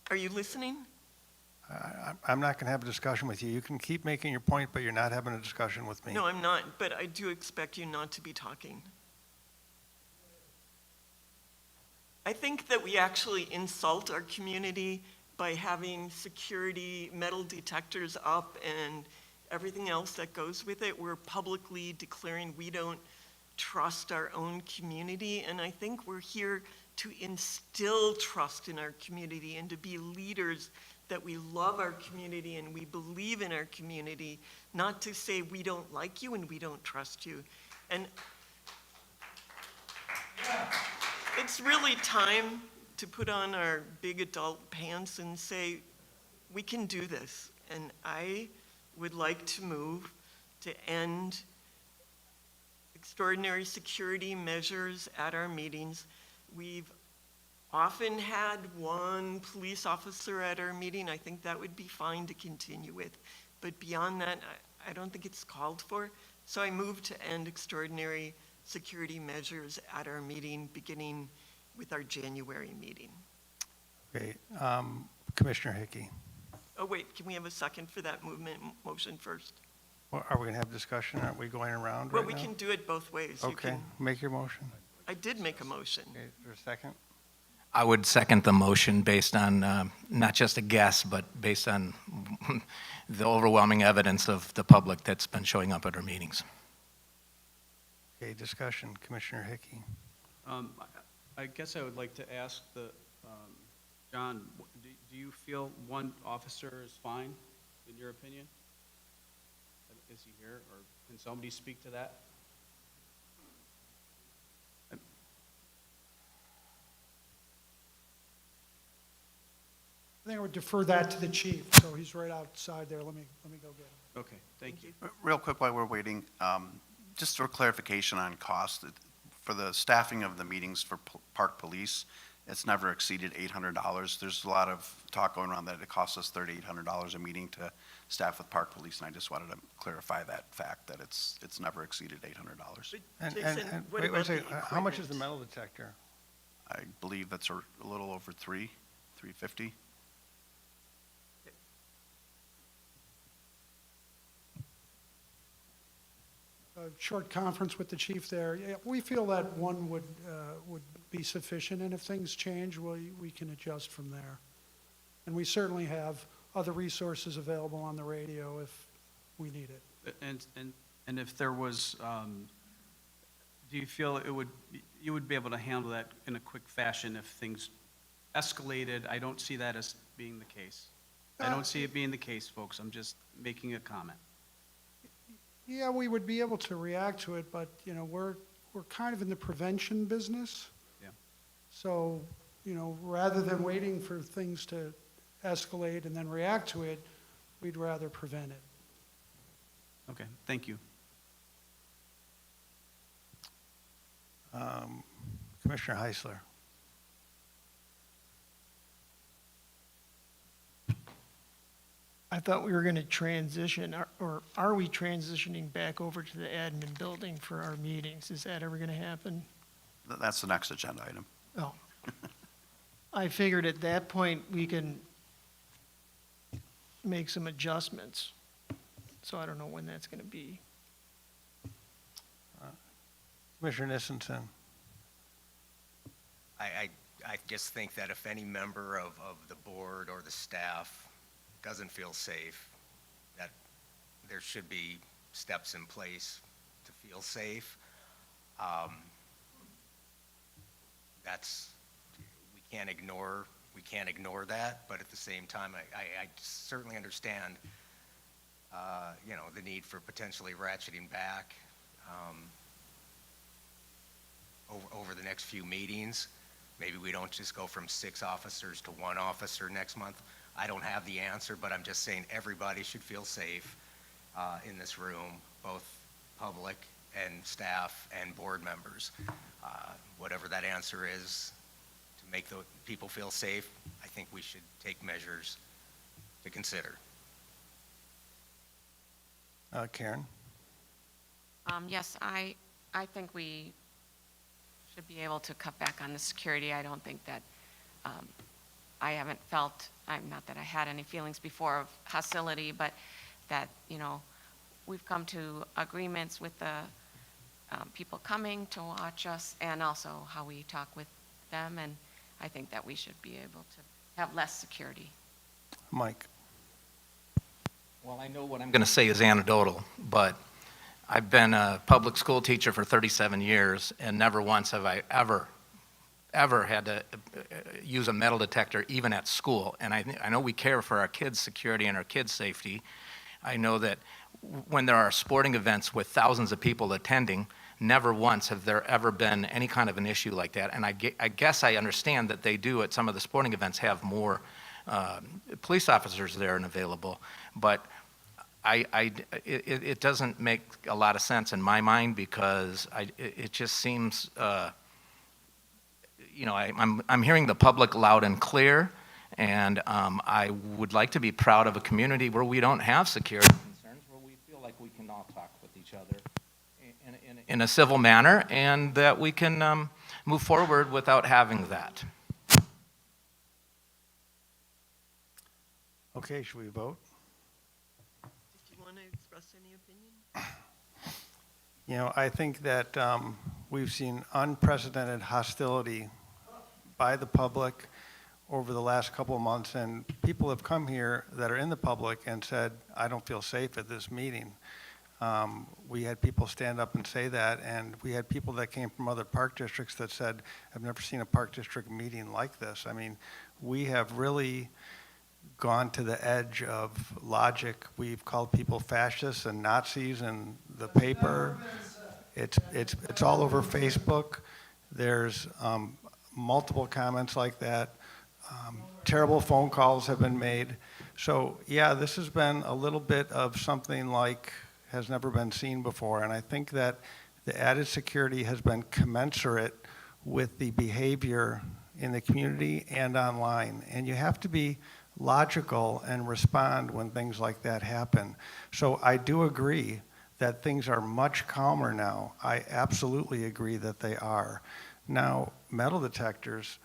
Are you listening? I'm not going to have a discussion with you. You can keep making your point, but you're not having a discussion with me. No, I'm not, but I do expect you not to be talking. I think that we actually insult our community by having security metal detectors up and everything else that goes with it. We're publicly declaring we don't trust our own community, and I think we're here to instill trust in our community and to be leaders that we love our community and we believe in our community, not to say we don't like you and we don't trust you. And it's really time to put on our big adult pants and say, we can do this. And I would like to move to end extraordinary security measures at our meetings. We've often had one police officer at our meeting. I think that would be fine to continue with. But beyond that, I don't think it's called for. So I move to end extraordinary security measures at our meeting, beginning with our January meeting. Okay, Commissioner Hickey. Oh, wait, can we have a second for that motion first? Well, are we going to have discussion? Aren't we going around right now? Well, we can do it both ways. You Okay, can- make your motion. I did make a motion. Okay, is there a second? I would second the motion based on not just a guess, but based on the overwhelming evidence of the public that's been showing up at our meetings. Okay, discussion, Commissioner Hickey. I guess I would like to ask John, do you feel one officer is fine, in your opinion? Is he here, or can somebody speak to that? I think I would defer that to the chief, so he's right outside there. Let me go get him. Okay, thank you. Real quick while we're waiting, just for clarification on cost, for the staffing of the meetings for park police, it's never exceeded $800. There's a lot of talk going around that it costs us $3,800 a meeting to staff with park police, and I just wanted to clarify that fact, that it's never exceeded $800. Jason, what Wait about a second, the how much is the equipment? metal detector? I believe that's a little over $350. A short conference with the chief there. Yeah, we feel that one would be sufficient, and if things change, we can adjust from there. And we certainly have other resources available on the radio if we need it. And if there was, do you feel you would be able to handle that in a quick fashion if things escalated? I don't see that as being the case. I don't see it being the case, folks. I'm just making a comment. Yeah, we would be able to react to it, but, you know, we're kind of in the prevention business. Yeah. So, you know, rather than waiting for things to escalate and then react to it, we'd rather prevent it. Okay, thank you. Commissioner Heisler. I thought we were going to transition, or are we transitioning back over to the admin building for our meetings? Is that ever going to happen? That's the next agenda item. Oh, I figured at that point, we can make some adjustments. So I don't know when that's gonna be. Commissioner Nissenson. I just think that if any member of the board or the staff doesn't feel safe, that there should be steps in place to feel safe. We can't ignore that, but at the same time, I certainly understand, the need for potentially ratcheting back over the next few meetings. Maybe we don't just go from 6 officers to 1 officer next month. I don't have the answer, but I'm just saying everybody should feel safe in this room, both public and staff and board members. Whatever that answer is to make the people feel safe, I think we should take measures to consider. Karen? Yes, I think we should be able to cut back on the security. I don't think that, I haven't felt, not that I had any feelings before of hostility, but that, we've come to agreements with the people coming to watch us and also how we talk with them, and I think that we should be able to have less security. Mike? Well, I know what I'm going to say is anecdotal, but I've been a public school teacher for 37 years, and never once have I ever had to use a metal detector, even at school. And I know we care for our kids' security and our kids' safety. I know that when there are sporting events with thousands of people attending, never once have there ever been any kind of an issue like that. And I guess I understand that they do at some of the sporting events have more police officers there and available, but it doesn't make a lot of sense in my mind, because it just seems, I'm hearing the public loud and clear, and I would like to be proud of a community where we don't have security concerns, where we feel like we can all talk with each other in a civil manner, and that we can move forward without having that. Okay, should we vote? Did you want to express any opinion? I think that we've seen unprecedented hostility by the public over the last couple of months, and people have come here that are in the public and said, I don't feel safe at this meeting. We had people stand up and say that, and we had people that came from other park districts that said, I've never seen a park district meeting like this. I mean, we have really gone to the edge of logic. We've called people fascists and Nazis in the paper. It's all over Facebook. There's multiple comments like that. Terrible phone calls have been made. So yeah, this has been a little bit of something like has never been seen before, and I think that the added security has been commensurate with the behavior in the community and online. And you have to be logical and respond when things like that happen. So I do agree that things are much calmer now. I absolutely agree that they are. Now, metal detectors,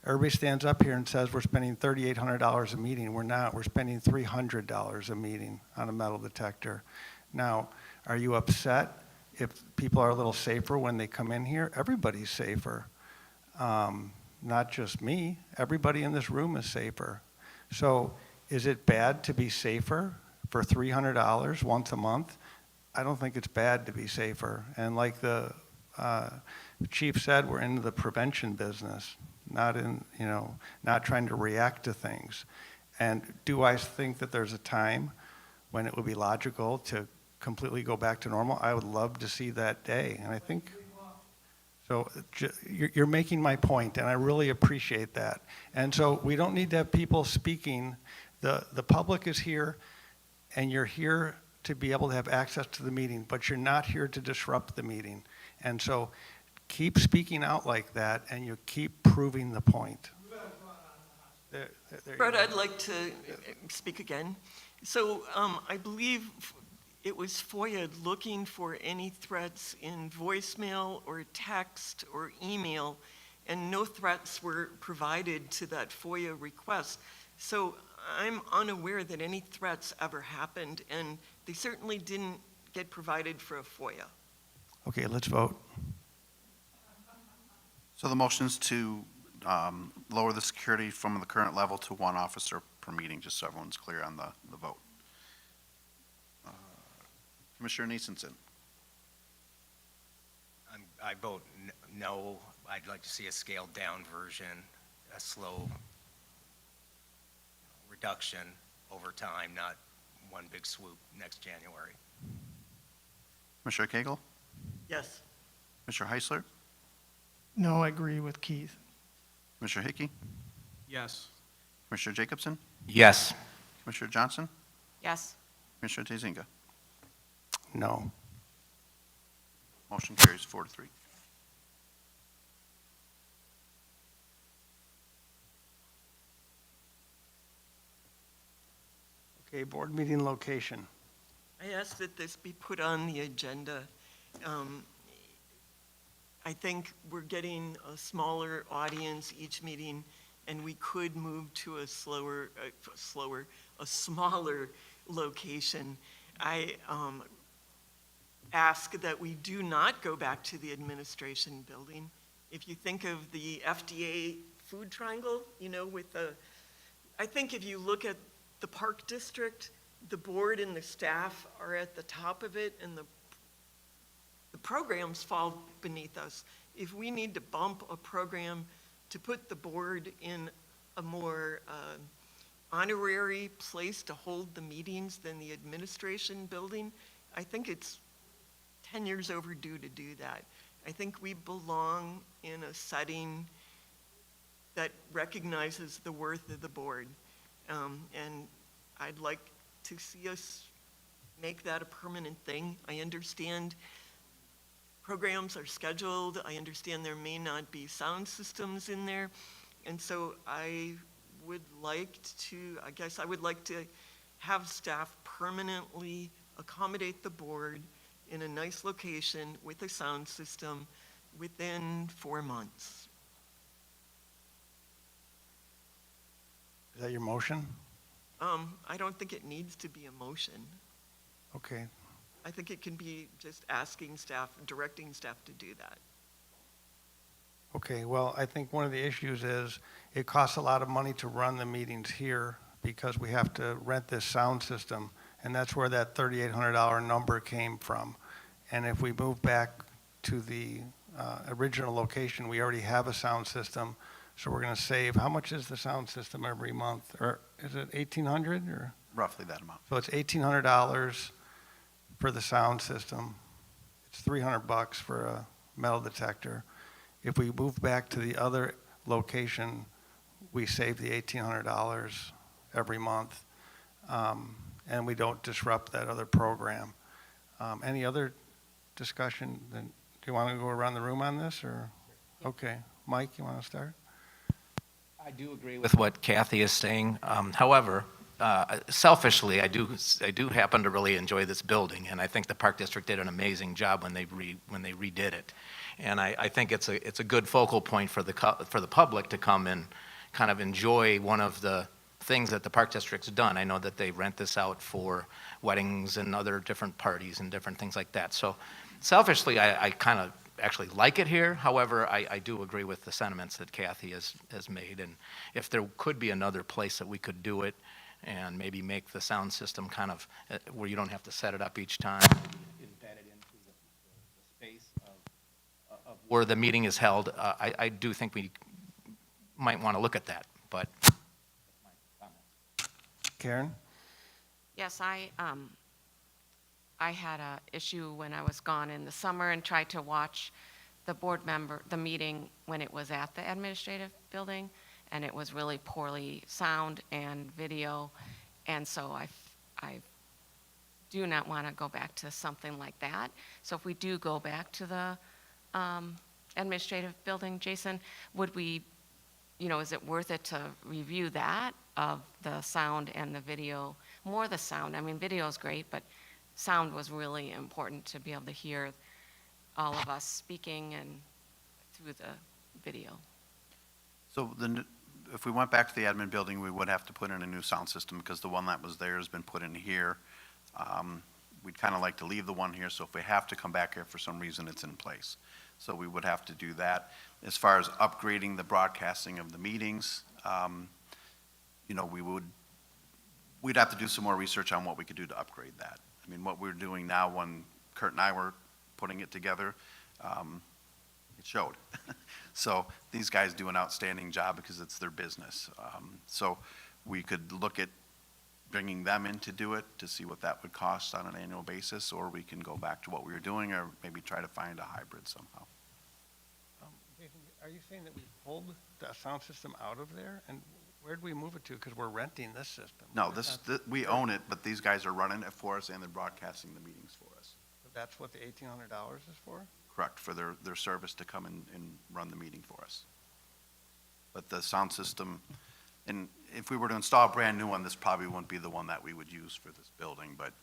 everybody stands up here and says we're spending $3,800 a meeting. We're not. We're spending $300 a meeting on a metal detector. Now, are you upset if people are a little safer when they come in here? Everybody's safer. Not just me. Everybody in this room is safer. So is it bad to be safer for $300 once a month? I don't think it's bad to be safer. And like the chief said, we're into the prevention business, not trying to react to things. And do I think that there's a time when it would be logical to completely go back to normal? I would love to see that day. And I think, so you're making my point, and I really appreciate that. And so we don't need to have people speaking. The public is here, and you're here to be able to have access to the meeting, but you're not here to disrupt the meeting. And so keep speaking out like that, and you keep proving the point. Fred, I'd like to speak again. So I believe it was FOIA looking for any threats in voicemail or text or email, and no threats were provided to that FOIA request. So I'm unaware that any threats ever happened, and they certainly didn't get provided for a FOIA. Okay, let's vote. So the motion's to lower the security from the current level to 1 officer per meeting, just so everyone's clear on the vote. Commissioner Neesensen. I vote no. I'd like to see a scaled-down version, a slow reduction over time, not one big swoop next January. Commissioner Cagle? Yes. Commissioner Heisler? No, I agree with Keith. Commissioner Hickey? Yes. Commissioner Jacobson? Yes. Commissioner Johnson? Yes. Commissioner Tezinga? No. Motion carries 4-3. Okay, board meeting location. I ask that this be put on the agenda. I think we're getting a smaller audience each meeting, and we could move to a smaller location. I ask that we do not go back to the administration building. If you think of the FDA food triangle, you know, I think if you look at the Park District, the board and the staff are at the top of it, and the programs fall beneath us. If we need to bump a program to put the board in a more honorary place to hold the meetings than the administration building, I think it's 10 years overdue to do that. I think we belong in a setting that recognizes the worth of the board. And I'd like to see us make that a permanent thing. I understand programs are scheduled. I understand there may not be sound systems in there. And so I would like to have staff permanently accommodate the board in a nice location with a sound system within 4 months. Is that your motion? I don't think it needs to be a motion. Okay. I think it can be just asking staff, directing staff to do that. Okay, well, I think one of the issues is it costs a lot of money to run the meetings here because we have to rent this sound system, and that's where that $3,800 number came from. And if we move back to the original location, we already have a sound system, so we're going to save, how much is the sound system every month? Or is it $1,800 or? Roughly that amount. So it's $1,800 for the sound system. It's $300 for a metal detector. If we move back to the other location, we save the $1,800 every month, and we don't disrupt that other program. Any other discussion? Do you want to go around the room on this, or? Okay. Mike, you want to start? I do agree with what Kathy is saying. However, selfishly, I do happen to really enjoy this building, and I think the Park District did an amazing job when they redid it. And I think it's a good focal point for the public to come and kind of enjoy one of the things that the Park District's done. I know that they rent this out for weddings and other different parties and different things like that. So selfishly, I kind of actually like it here. However, I do agree with the sentiments that Kathy has made. And if there could be another place that we could do it and maybe make the sound system kind of where you don't have to set it up each time, embedded into the space of where the meeting is held, I do think we might want to look at that. But Karen? Yes, I had a issue when I was gone in the summer and tried to watch the meeting when it was at the administrative building, and it was really poorly sound and video, and so I do not want to go back to something like that. So if we do go back to the administrative building, Jason, would we, is it worth it to review that of the sound and the video? More the sound. I mean, video is great, but sound was really important to be able to hear all of us speaking and through the video. So if we went back to the admin building, we would have to put in a new sound system because the one that was there has been put in here. We'd kind of like to leave the one here, so if we have to come back here for some reason, it's in place. So we would have to do that. As far as upgrading the broadcasting of the meetings, you know, we'd have to do some more research on what we could do to upgrade that. I mean, what we're doing now, when Kurt and I were putting it together, it showed. So these guys do an outstanding job because it's their business. So we could look at bringing them in to do it, to see what that would cost on an annual basis, or we can go back to what we were doing, or maybe try to find a hybrid somehow. Jason, are you saying that we pulled the sound system out of there? And where'd we move it to? Because we're renting this system. No, we own it, but these guys are running it for us and they're broadcasting the meetings for us. That's what the $1,800 is for? Correct, for their service to come and run the meeting for us. But the sound system, and if we were to install a brand-new one, this probably wouldn't be the one that we would use for this building, but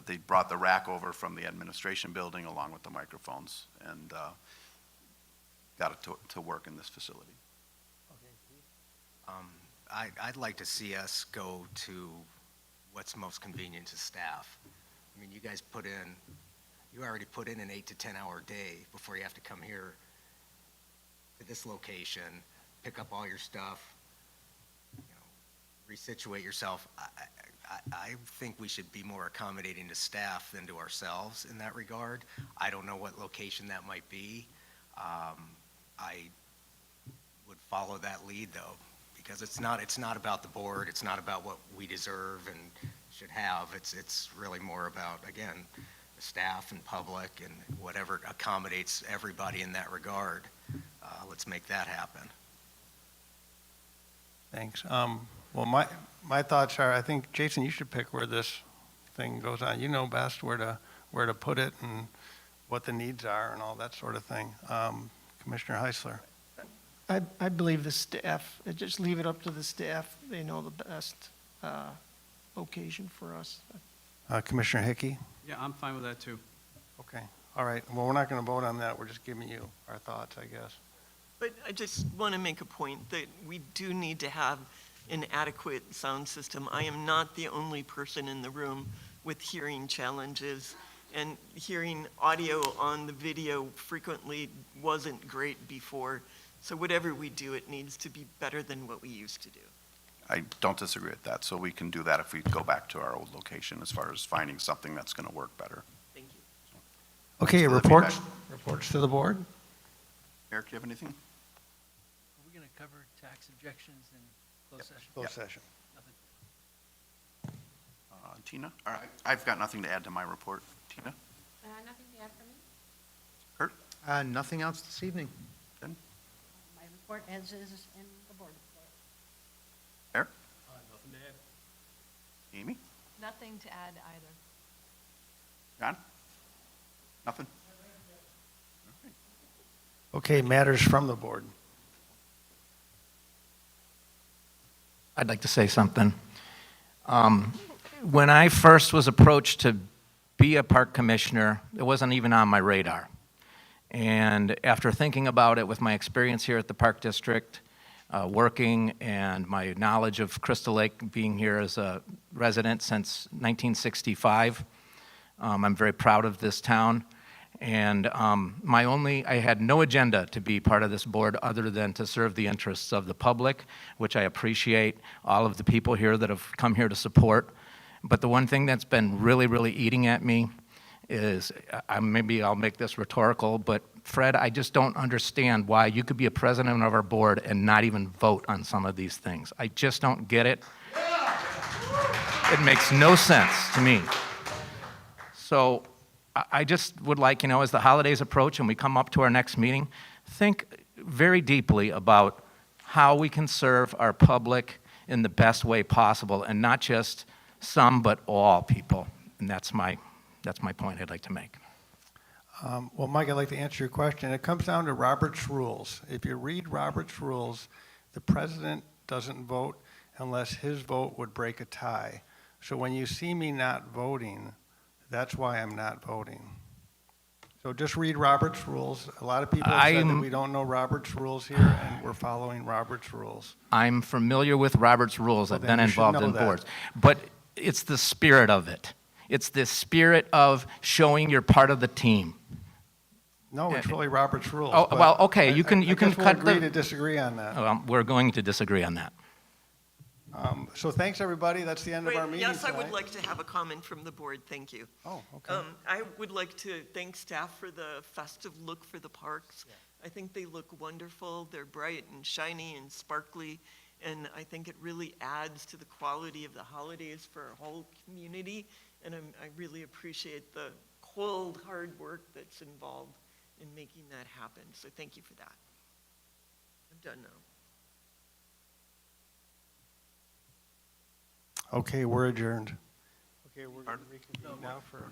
they brought the rack over from the administration building along with the microphones and got it to work in this facility. I'd like to see us go to what's most convenient to staff. I mean, you guys you already put in an 8 to 10 hour day before you have to come here to this location, pick up all your stuff, you know, resituate yourself. I think we should be more accommodating to staff than to ourselves in that regard. I don't know what location that might be. I would follow that lead though, because it's not about the board, it's not about what we deserve and should have. It's really more about, again, the staff and public and whatever accommodates everybody in that regard. Let's make that happen. Thanks. Well, my thoughts are, I think, Jason, you should pick where this thing goes on. You know best where to put it and what the needs are and all that sort of thing. Commissioner Heisler. I believe the staff, just leave it up to the staff. They know the best location for us. Commissioner Hickey? Yeah, I'm fine with that too. Okay. All right. Well, we're not going to vote on that. We're just giving you our thoughts, I guess. But I just want to make a point that we do need to have an adequate sound system. I am not the only person in the room with hearing challenges, and hearing audio on the video frequently wasn't great before. So whatever we do, it needs to be better than what we used to do. I don't disagree with that, so we can do that if we go back to our old location as far as finding something that's going to work better. Thank you. Okay, for the reports to the board. Eric, do you have anything? Are we going to cover tax objections in closed session? Closed session. Nothing. Tina? All right, I've got nothing to add to my report. Tina? Nothing to add from me? Kurt? Nothing else this evening. Jen? My report as is in the board report. Eric? Nothing to add. Amy? Nothing to add either. John? Nothing? Okay, matters from the board. I'd like to say something. When I first was approached to be a park commissioner, it wasn't even on my radar. And after thinking about it with my experience here at the Park District, working, and my knowledge of Crystal Lake, being here as a resident since 1965, I'm very proud of this town. And I had no agenda to be part of this board other than to serve the interests of the public, which I appreciate all of the people here that have come here to support. But the one thing that's been really, really eating at me is, maybe I'll make this rhetorical, but Fred, I just don't understand why you could be a president of our board and not even vote on some of these things. I just don't get it. It makes no sense to me. So I just would like, as the holidays approach and we come up to our next meeting, think very deeply about how we can serve our public in the best way possible, and not just some, but all people. And that's my point I'd like to make. Well, Mike, I'd like to answer your question. It comes down to Robert's rules. If you read Robert's rules, the president doesn't vote unless his vote would break a tie. So when you see me not voting, that's why I'm not voting. So just read Robert's rules. A lot of people have said that I'm- we don't know Robert's rules here, and we're following Robert's rules. I'm familiar with Robert's rules. Well, I've then been you should involved know in that. boards. But it's the spirit of it. It's the spirit of showing you're part of the team. No, it's really Robert's rules. Oh, but well, okay, I- you can I guess we'll cut agree the. to disagree on that. We're going to disagree on that. So thanks, everybody. That's the end of Wait, our meeting yes, I tonight. would like to have a comment from the board, thank you. Oh, okay. I would like to thank staff for the festive look for the parks. I think they look wonderful, they're bright and shiny and sparkly, and I think it really adds to the quality of the holidays for our whole community, and I really appreciate the cold, hard work that's involved in making that happen, so thank you for that. I'm done now. Okay, we're adjourned. Okay, we're going to reconvene now for.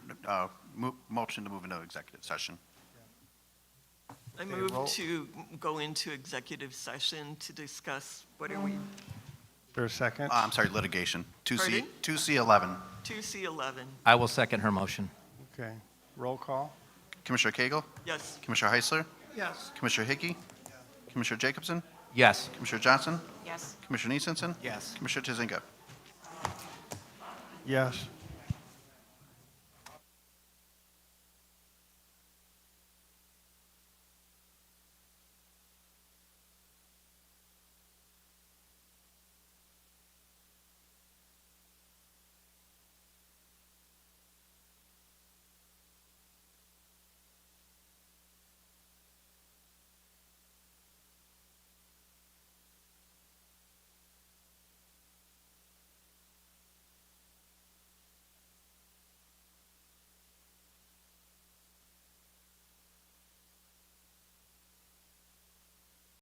Motion to move into executive session. I Okay, move roll. to go into executive session to discuss, what are we, Is there a second? I'm sorry, litigation. Pardon? 2C11. 2C11, I will second her motion. Okay, roll call. Commissioner Cagle? yes. Commissioner Heisler? Yes. Commissioner Hickey? Commissioner Jacobson? Yes. Commissioner Johnson? Yes. Commissioner Neesensen? Yes. Commissioner Tizinga? Yes.